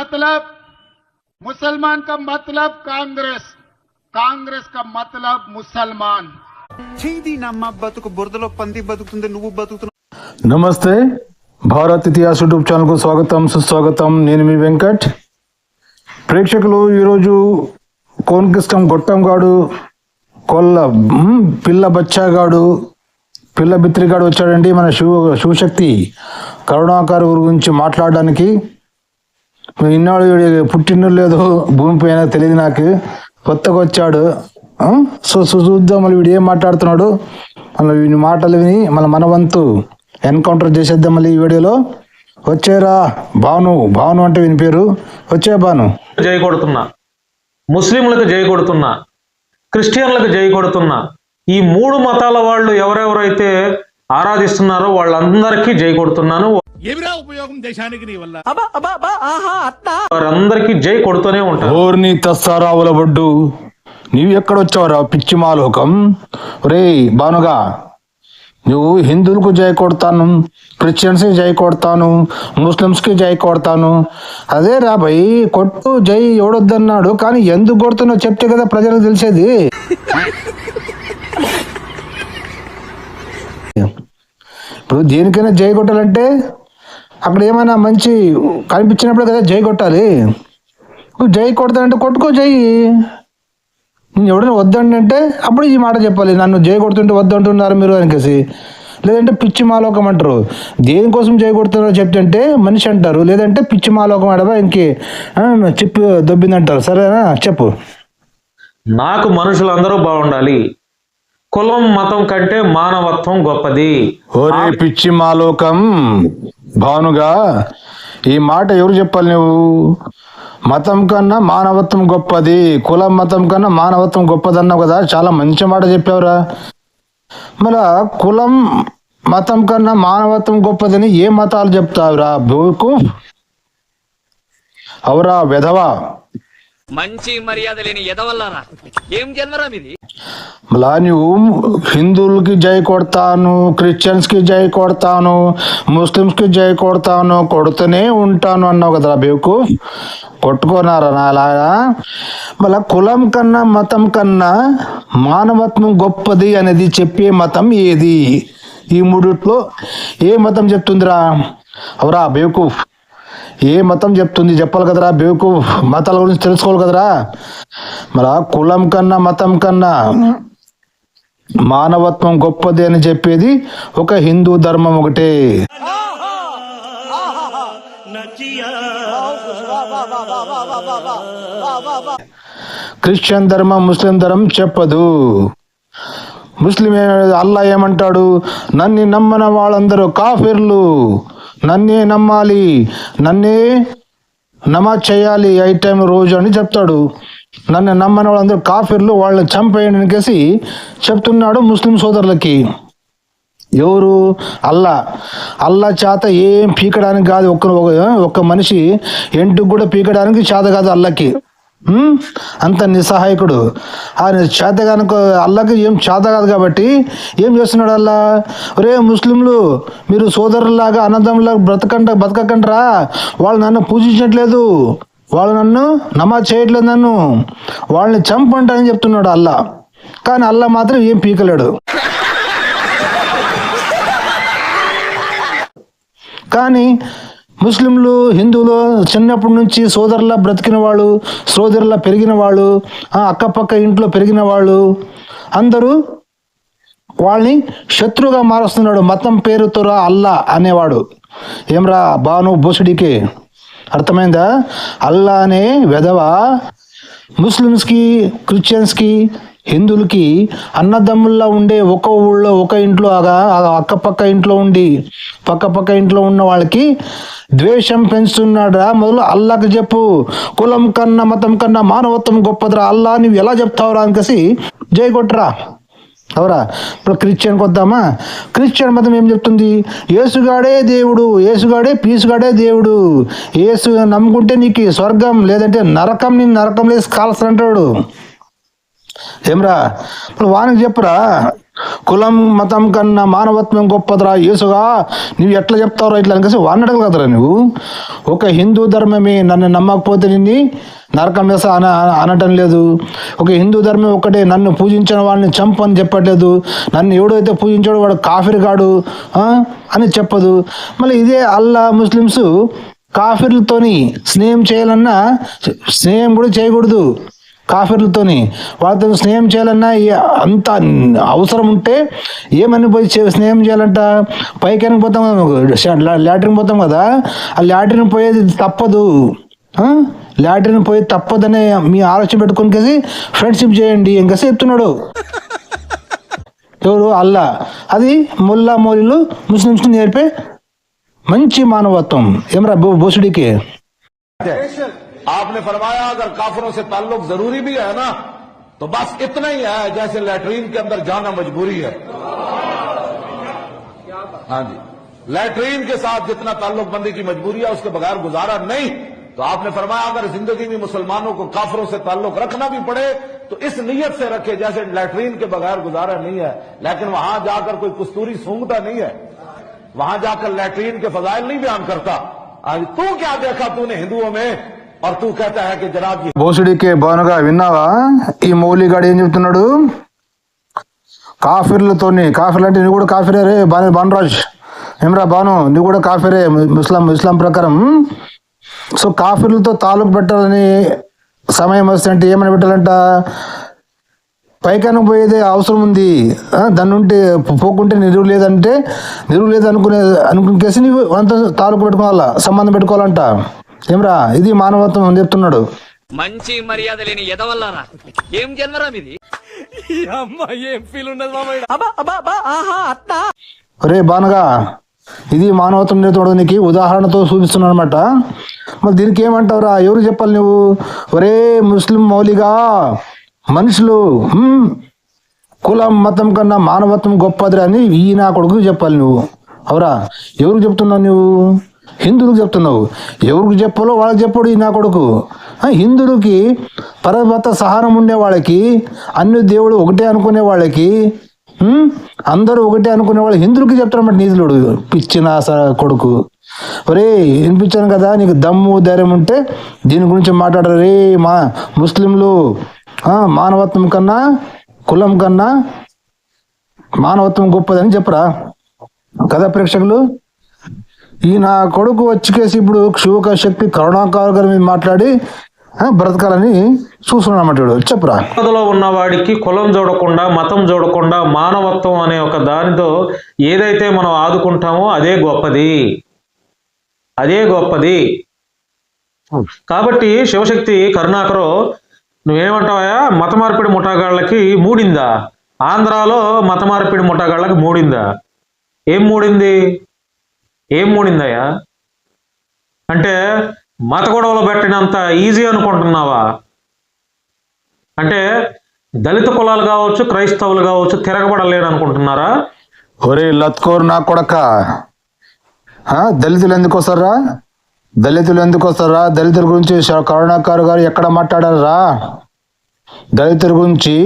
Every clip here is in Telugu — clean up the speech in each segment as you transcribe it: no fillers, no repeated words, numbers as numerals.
मतलब मुसलमान का मतलब कांग्रेस, कांग्रेस का मतलब मुसलमान। బతుకు బురదలో పంది బతుకుతుంది, నువ్వు బతుకుతున్నావు. నమస్తే, భారత్ ఇతిహాస్ యూట్యూబ్ ఛానల్కు స్వాగతం సుస్వాగతం. నేను మీ వెంకట్. ప్రేక్షకులు, ఈరోజు కోన్కిష్టం గొట్టంగాడు, కొల్ల పిల్ల బచ్చాగాడు, పిల్ల బిత్రిగాడు వచ్చాడండి మన శివశక్తి కరుణాకర్ గురించి మాట్లాడడానికి. ఇన్నాడు పుట్టిన లేదు భూమిపైన తెలియదు నాకు, కొత్తగా వచ్చాడు. సో చూద్దాం మళ్ళీ వీడు ఏం మాట్లాడుతున్నాడు. మళ్ళీ వీడి మాటలు విని మన వంతు ఎన్కౌంటర్ చేసేద్దాం మళ్ళీ ఈ వీడియోలో. వచ్చేరా భాను, భాను అంటే విని పేరు. వచ్చే భాను. జై కొడుతున్నా, ముస్లింలకు జై కొడుతున్నా, క్రిస్టియన్లకు జై కొడుతున్నా. ఈ మూడు మతాల వాళ్ళు ఎవరెవరైతే ఆరాధిస్తున్నారో వాళ్ళందరికీ జై కొడుతున్నాను. ఉపయోగం దేశానికి నీ వల్ల వారందరికీ జై కొడుతూనే ఉంటారు. ఓర్ని తస్తారావుల బొడ్డు, నీవు ఎక్కడొచ్చావురా పిచ్చి మాలోకం. రే భానుగా, నువ్వు హిందువులకు జై కొడతాను, క్రిస్టియన్స్కి జై కొడతాను, ముస్లిమ్స్కి జై కొడతాను. అదే రా భయ్, కొట్టు జై ఎవడొద్దన్నాడు, కానీ ఎందుకు కొడుతున్నావు చెప్తే కదా ప్రజలకు తెలిసేది. ఇప్పుడు దేనికైనా జై కొట్టాలంటే అక్కడ ఏమైనా మంచి కనిపించినప్పుడు కదా జై కొట్టాలి. జై కొడతానంటే కొట్టుకో జై. నేను ఎవడైనా వద్దంటే అప్పుడు ఈ మాట చెప్పాలి, నన్ను జై కొడుతుంటే వద్దంటున్నారు మీరు అనేసి. లేదంటే పిచ్చి మాలోకం అంటారు. దేనికోసం జై కొడుతున్నారో చెప్తుంటే మనిషి అంటారు, లేదంటే పిచ్చి మాలోకం ఆడవా ఇంకే చెప్పి దొబ్బిందంటారు. సరేనా, చెప్పు. నాకు మనుషులందరూ బాగుండాలి, కులం మతం కంటే మానవత్వం గొప్పది. ఓరే పిచ్చి మాలోకం భానుగా, ఈ మాట ఎవరు చెప్పాలి? నువ్వు మతం కన్నా మానవత్వం గొప్పది, కులం మతం కన్నా మానవత్వం గొప్పది అన్నావు కదా, చాలా మంచి మాట చెప్పావురా. మళ్ళా కులం మతం కన్నా మానవత్వం గొప్పదని ఏ మతాలు చెప్తావురా బోకు? అవురా వెధవా, మంచి మర్యాద లేని ఎదవల్లారా, ఏం జన్మరా మీది? మళ్ళా నువ్వు హిందువులకి జై కొడతాను, క్రిస్టియన్స్కి జై కొడతాను, ముస్లిమ్స్కి జై కొడతాను, కొడుతూనే ఉంటాను అన్నావు కదరా బేకు. కొట్టుకోనారా నాలాగా? మళ్ళా కులం కన్నా మతం కన్నా మానవత్వం గొప్పది అనేది చెప్పే మతం ఏది? ఈ మూడిట్లో ఏ మతం చెప్తుందిరా? అవరా బేవకూఫ్, ఏ మతం చెప్తుంది? చెప్పాలి కదరా బేవకూఫ్, మతాల గురించి తెలుసుకోవాలి కదరా. మళ్ళా కులం కన్నా మతం కన్నా మానవత్వం గొప్పది అని చెప్పేది ఒక హిందూ ధర్మం ఒకటే. క్రిస్టియన్ ధర్మం, ముస్లిం ధర్మం చెప్పదు. ముస్లిం అల్లా ఏమంటాడు? నన్ను నమ్మన వాళ్ళందరూ కాఫిర్లు, నన్నే నమ్మాలి, నన్నే నమాజ్ చేయాలి 8 టైం రోజు అని చెప్తాడు. నన్ను నమ్మని వాళ్ళందరూ కాఫిర్లు, వాళ్ళని చంపేయండి అనేసి చెప్తున్నాడు ముస్లిం సోదరులకి. ఎవరు? అల్లా చేత ఏం పీకడానికి కాదు, ఒక్క మనిషి ఎంటుకు కూడా పీకడానికి చేత కాదు అల్లకి. అంత నిస్సహాయకుడు. ఆయన చేత కనుక అల్లాకి ఏం చేత కాదు కాబట్టి ఏం చేస్తున్నాడు అల్లా? రే ముస్లింలు, మీరు సోదరులాగా అన్నదమ్ములాగా బతకకండ్రా, వాళ్ళు నన్ను పూజించట్లేదు, వాళ్ళు నన్ను నమాజ్ చేయట్లేదు, నన్ను వాళ్ళని చంపంటారని చెప్తున్నాడు అల్లా. కానీ అల్లా మాత్రం ఏం పీకలేడు. కానీ ముస్లింలు, హిందువులు చిన్నప్పటి నుంచి సోదరులా బ్రతికిన వాళ్ళు, సోదరులా పెరిగిన వాళ్ళు, అక్కపక్క ఇంట్లో పెరిగిన వాళ్ళు అందరూ వాళ్ళని శత్రువుగా మారుస్తున్నాడు మతం పేరుతో అల్లా అనేవాడు. ఏమ్రా బాను బోసుడికే అర్థమైందా? అల్లా అనే వెధవ ముస్లిమ్స్కి, క్రిస్టియన్స్కి, హిందువులకి అన్నదమ్ముల్లా ఉండే ఒక ఊళ్ళో ఒక ఇంట్లో అక్కపక్క ఇంట్లో ఉండి పక్కపక్క ఇంట్లో ఉన్న వాళ్ళకి ద్వేషం పెంచుతున్నాడురా. మొదలు అల్లాకి చెప్పు, కులం కన్నా మతం కన్నా మానవత్వం గొప్పదిరా అల్లా, నువ్వు ఎలా చెప్తావురా అనేసి జై కొట్టరా. అవరా. ఇప్పుడు క్రిస్టియన్కి వద్దామా? క్రిస్టియన్ మతం ఏం చెప్తుంది? యేసుగాడే దేవుడు, యేసుగాడే పీసుగాడే దేవుడు, యేసు నమ్ముకుంటే నీకు స్వర్గం, లేదంటే నరకం, నేను నరకం లేసి కాల్స్తానంటాడు. ఏమ్రా ఇప్పుడు వానికి చెప్పురా, కులం మతం కన్నా మానవత్వం గొప్పదిరా యేసుగా, నువ్వు ఎట్లా చెప్తావురా ఇట్లా అనేసి వాడిని అడగలు కదరా నువ్వు. ఒక హిందూ ధర్మమే నన్ను నమ్మకపోతే నిన్ను నరకం వేస అనటం లేదు. ఒక హిందూ ధర్మం ఒక్కటే నన్ను పూజించిన వాడిని చంపని చెప్పట్లేదు. నన్ను ఎవడైతే పూజించాడో వాడు కాఫిర్ కాడు అని చెప్పదు. మళ్ళీ ఇదే అల్లా ముస్లిమ్స్ కాఫిర్లతోని స్నేహం చేయాలన్నా స్నేహం కూడా చేయకూడదు. కాఫిర్లతోని వాళ్ళతో స్నేహం చేయాలన్నా అంత అవసరం ఉంటే ఏమని పోయి స్నేహం చేయాలంట, పైకి పోతాం లాట్రిన్ పోతాం కదా, ఆ లాట్రిన్ పోయేది తప్పదు. లాట్రిన్ పోయి తప్పదనే మీ ఆలోచన పెట్టుకొని ఫ్రెండ్షిప్ చేయండి ఇంకా చెప్తున్నాడు. ఎవరు? అల్లా. అది ముల్లా మౌలీలు ముస్లిమ్స్ని నేర్పే మంచి మానవత్వం. ఏమరా బోసుడికి? आपने फरमाया अगर काफिरों से ताल्लुक जरूरी भी है ना तो बस इतना ही है जैसे लैट्रीन के अंदर जाना मजबूरी है। हाँ जी, लैट्रीन के साथ जितना ताल्लुक बंदी की मजबूरी है उसके बगैर गुजारा नहीं। तो आपने फरमाया अगर जिंदगी में मुसलमानों को काफिरों से ताल्लुक रखना भी पड़े तो इस नीयत से रखे जैसे लैट्रीन के बगैर गुजारा नहीं है। लेकिन वहां जाकर कोई कस्तूरी सूंघता नहीं है, वहां जाकर लैट्रीन के फजाइल नहीं बयान करता। आज तू क्या देखा तूने हिंदुओं में और तू कहता है कि जनाब जी బోసుడికే బానుగా విన్నావా? ఈ మౌలిగాడు ఏం చెప్తున్నాడు? కాఫిర్లతోని, కాఫిర్లు అంటే నువ్వు కూడా కాఫిరే రే బానురాజ్. ఏమరా బాను, నువ్వు కూడా కాఫిరే ఇస్లాం ప్రకారం. సో కాఫిర్లతో తాలూకు పెట్టాలని సమయం వస్తే అంటే ఏమని పెట్టాలంట, పైకైనా పోయేదే అవసరం ఉంది, దాన్ని ఉంటే పోకుంటే నిలువ లేదంటే నిలువ లేదు అనుకునేసి నువ్వు అంత తాలూకు పెట్టుకోవాలా, సంబంధం పెట్టుకోవాలంట. ఏమరా, ఇది మానవత్వం అని చెప్తున్నాడు. మంచి మర్యాద లేని ఎదవల్లారా, ఏం జన్మరా మీది? రే బానుగా, ఇది మానవత్వం నేర్చుకోవడం నీకు ఉదాహరణతో చూపిస్తున్నాను అనమాట. మరి దీనికి ఏమంటావురా? ఎవరు చెప్పాలి నువ్వు? ఒరే ముస్లిం మౌలిగా మనుషులు కులం మతం కన్నా మానవత్వం గొప్పది అని ఈ నా కొడుకు చెప్పాలి నువ్వు. అవురా? ఎవరికి చెప్తున్నావు నువ్వు? హిందువులకు చెప్తున్నావు. ఎవరికి చెప్పాలో వాళ్ళకి చెప్పాడు ఈ నా కొడుకు. హిందువులకి పరమత సహారం ఉండే వాళ్ళకి, అన్ని దేవుడు ఒకటే అనుకునే వాళ్ళకి, అందరూ ఒకటే అనుకునే వాళ్ళు హిందువులకి చెప్తారన్నమాట నీతులుడు. పిచ్చిన కొడుకు. ఒరే వినిపించాను కదా, నీకు దమ్ము ధైర్యం ఉంటే దీని గురించి మాట్లాడరు. రే ముస్లింలు మానవత్వం కన్నా కులం కన్నా మానవత్వం గొప్పదని చెప్పరా కదా ప్రేక్షకులు. ఈ నా కొడుకు వచ్చేసి ఇప్పుడు శివక శక్తి కరుణాకర్ గారి మీద మాట్లాడి బ్రతకాలని చూస్తున్నాడు. చెప్పరా. లో ఉన్నవాడికి కులం చూడకుండా మతం చూడకుండా మానవత్వం అనే ఒక దానితో ఏదైతే మనం ఆదుకుంటామో అదే గొప్పది, అదే గొప్పది. కాబట్టి శివశక్తి కరుణాకరు నువ్వేమంటావా? మత మార్పిడి ముఠాగాళ్ళకి మూడిందా? ఆంధ్రాలో మత మార్పిడి ముఠాగాళ్ళకి మూడిందా? ఏం మూడింది? ఏం మూడిందయ్యా? అంటే మత గొడవలు పెట్టినంత ఈజీ అనుకుంటున్నావా? అంటే దళిత కులాలు కావచ్చు, క్రైస్తవులు కావచ్చు తిరగబడలేడు అనుకుంటున్నారా? ఒరే లత్కోర్ నా కొడక, దళితులు ఎందుకు వస్తారా? దళితులు ఎందుకు వస్తారా? దళితుల గురించి కరుణాకర్ గారు ఎక్కడ మాట్లాడారా? దళితుల గురించి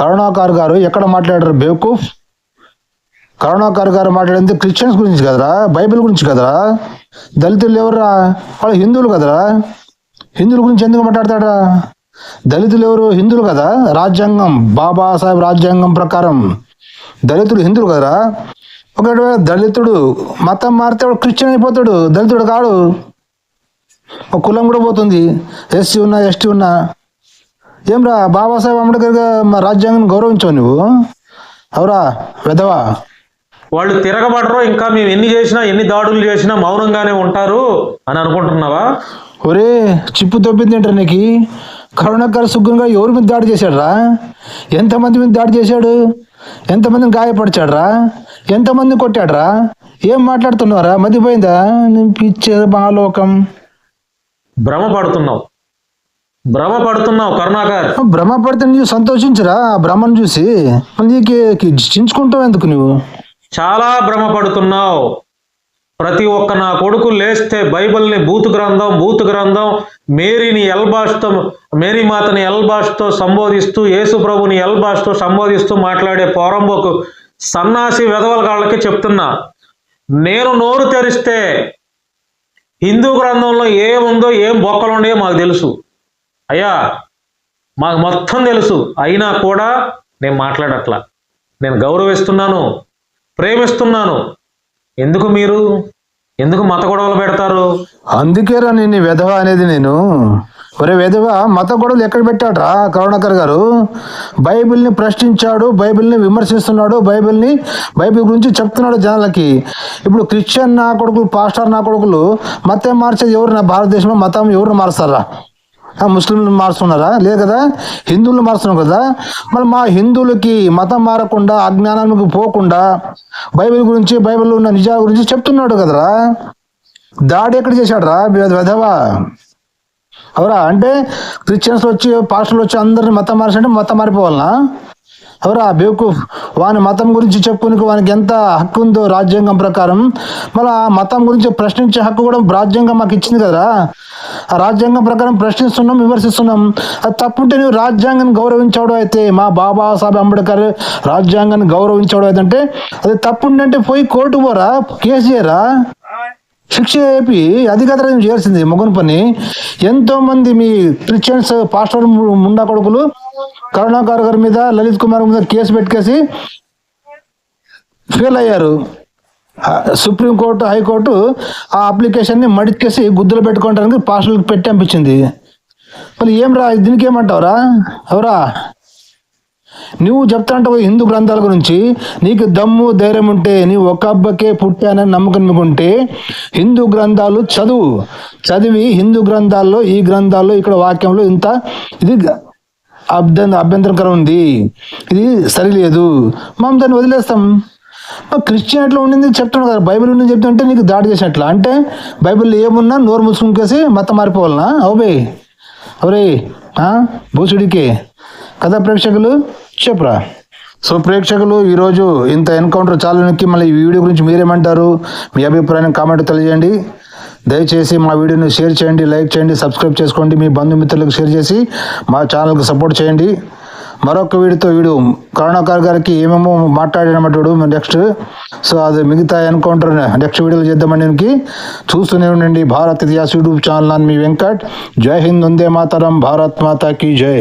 కరుణాకర్ గారు ఎక్కడ మాట్లాడారు? బేవకూఫ్. కరుణాకర్ గారు మాట్లాడింది క్రిస్టియన్స్ గురించి కదరా, బైబిల్ గురించి కదరా. దళితులు ఎవరురా? వాళ్ళు హిందువులు కదరా. హిందువుల గురించి ఎందుకు మాట్లాడతాడా? దళితులు ఎవరు? హిందువులు కదా. రాజ్యాంగం, బాబాసాహెబ్ రాజ్యాంగం ప్రకారం దళితుడు హిందువులు కదరా. ఒకవేళ దళితుడు మతం మారితే వాడు క్రిస్టియన్ అయిపోతాడు, దళితుడు కాడు. ఒక కులం కూడా పోతుంది, ఎస్సీ ఉన్నా ఎస్టీ ఉన్నా. ఏమ్రా, బాబాసాహెబ్ అంబేద్కర్ రాజ్యాంగం గౌరవించావు నువ్వు? అవురా వెధవా? వాళ్ళు తిరగబడరు, ఇంకా మేము ఎన్ని చేసినా ఎన్ని దాడులు చేసినా మౌనంగానే ఉంటారు అని అనుకుంటున్నావా? ఒరే చిప్పు తప్పింది ఏంటారు నీకు? కరుణాకర్ సుగ్గునుగా ఎవరి మీద దాడి చేశాడురా? ఎంతమంది మీద దాడి చేశాడు? ఎంతమందిని గాయపరిచాడురా? ఎంతమంది కొట్టాడురా? ఏం మాట్లాడుతున్నారా? మతిపోయిందా? నేను పిచ్చే బాలోకం. భ్రమపడుతున్నావు కరుణాకర్. భ్రమ పడితే నీవు సంతోషించరా? భ్రమను చూసి నీకు చించుకుంటావు ఎందుకు? నువ్వు చాలా భ్రమపడుతున్నావు. ప్రతి ఒక్క నా కొడుకు లేస్తే బైబిల్ని బూతు గ్రంథం మేరీని ఎల్బాష్తో, మేరీ మాతని ఎల్బాష్తో సంబోధిస్తూ, యేసు ప్రభుని ఎల్బాష్తో సంబోధిస్తూ మాట్లాడే పోరంబోకు సన్నాసి వెధవల కాళ్ళకి చెప్తున్నా, నేను నోరు తెరిస్తే హిందూ గ్రంథంలో ఏముందో ఏం బొక్కలు ఉన్నాయో మాకు తెలుసు అయ్యా, మాకు మొత్తం తెలుసు. అయినా కూడా నేను మాట్లాడట్లా. నేను గౌరవిస్తున్నాను, ప్రేమిస్తున్నాను. ఎందుకు మత గొడవలు పెడతారు? అందుకేరా నేను వెధవ అనేది. నేను ఒరే వెధవ, మత గొడవలు ఎక్కడ పెట్టాడ్రా కరుణాకర్ గారు? బైబిల్ని ప్రశ్నించాడు, బైబిల్ని విమర్శిస్తున్నాడు, బైబిల్ గురించి చెప్తున్నాడు జనాలకి. ఇప్పుడు క్రిస్టియన్ నా కొడుకులు, పాస్టర్ నా కొడుకులు మతం మార్చేది ఎవరు? నా భారతదేశంలో మతం ఎవరు మారుస్తారా? ముస్లింలు మారుస్తున్నారా? లేదు కదా, హిందువులు మారుస్తున్నాం కదా. మరి మా హిందువులకి మతం మారకుండా, అజ్ఞానానికి పోకుండా బైబిల్ గురించి, బైబిల్లో ఉన్న నిజాల గురించి చెప్తున్నాడు కదరా. దాడి ఎక్కడ చేశాడు రా వెధవా? అవరా అంటే క్రిస్టియన్స్ వచ్చి, పాస్టర్లు వచ్చి అందరిని మతం మార్చంటే మతం మారిపోవాలనా? ఎవరా బేవకూఫ్? వాని మతం గురించి చెప్పుకుని వానికి ఎంత హక్కు ఉందో రాజ్యాంగం ప్రకారం, మళ్ళీ ఆ మతం గురించి ప్రశ్నించే హక్కు కూడా రాజ్యాంగం మాకు ఇచ్చింది కదరా. ఆ రాజ్యాంగం ప్రకారం ప్రశ్నిస్తున్నాం, విమర్శిస్తున్నాం. అది తప్పుంటే నువ్వు రాజ్యాంగాన్ని గౌరవించాడు అయితే, మా బాబాసాహెబ్ అంబేద్కర్ రాజ్యాంగాన్ని గౌరవించాడు అయితే అంటే అది తప్పుంటే పోయి కోర్టు పోరా, కేసు చేయరా, శిక్ష ఏపి. అది కదా నేను చేయాల్సింది మొగన్ పని. ఎంతో మంది మీ క్రిస్టియన్స్ పాస్టర్ ముండా కొడుకులు కరుణాకర్ గారి మీద, లలిత్ కుమార్ మీద కేసు పెట్టుకేసి ఫెయిల్ అయ్యారు. సుప్రీంకోర్టు, హైకోర్టు ఆ అప్లికేషన్ని మడికేసి గుద్దులు పెట్టుకోవడానికి పాస్టర్లకు పెట్టి అనిపించింది. మళ్ళీ ఏం రా, దీనికి ఏమంటావురా? ఎవరా నువ్వు చెప్తా అంటావు హిందూ గ్రంథాల గురించి? నీకు దమ్ము ధైర్యం ఉంటే, నీ ఒక అబ్బకే పుట్టానని నమ్మకం మీకుంటే హిందూ గ్రంథాలు చదివి హిందూ గ్రంథాల్లో, ఈ గ్రంథాల్లో ఇక్కడ వాక్యంలో ఇంత ఇది అభ్యంతరకరం ఉంది, ఇది సరిలేదు, మనం దాన్ని వదిలేస్తాం. క్రిస్టియానిటీలో ఉండింది చెప్తున్నాడు కదా, బైబిల్ ఉండింది చెప్తుంటే నీకు దాడి చేసినట్లా. అంటే బైబిల్లో ఏమున్నా నోరు ముసుకునికేసి మతం మారిపోవాలనా? అవే అవరే భూసుడికే కదా. ప్రేక్షకులు చెప్పరా? సో ప్రేక్షకులు, ఈరోజు ఇంత ఎన్కౌంటర్ చాలునికి మళ్ళీ ఈ వీడియో గురించి మీరేమంటారు? మీ అభిప్రాయాన్ని కామెంట్ తెలియజేయండి. దయచేసి మా వీడియోని షేర్ చేయండి, లైక్ చేయండి, సబ్స్క్రైబ్ చేసుకోండి. మీ బంధుమిత్రులకు షేర్ చేసి మా ఛానల్కి సపోర్ట్ చేయండి. మరొక వీడియో కరుణాకర్ గారికి ఏమేమో మాట్లాడినట్టు నెక్స్ట్. సో అది మిగతా ఎన్కౌంటర్ నెక్స్ట్ వీడియోలో చేద్దామని నేను చూస్తూనే ఉండండి భారత్ ఇతిహాస్ యూట్యూబ్ ఛానల్. మీ వెంకట్. జై హింద్, వందే మాతరం, భారత్ మాతా కీ జై.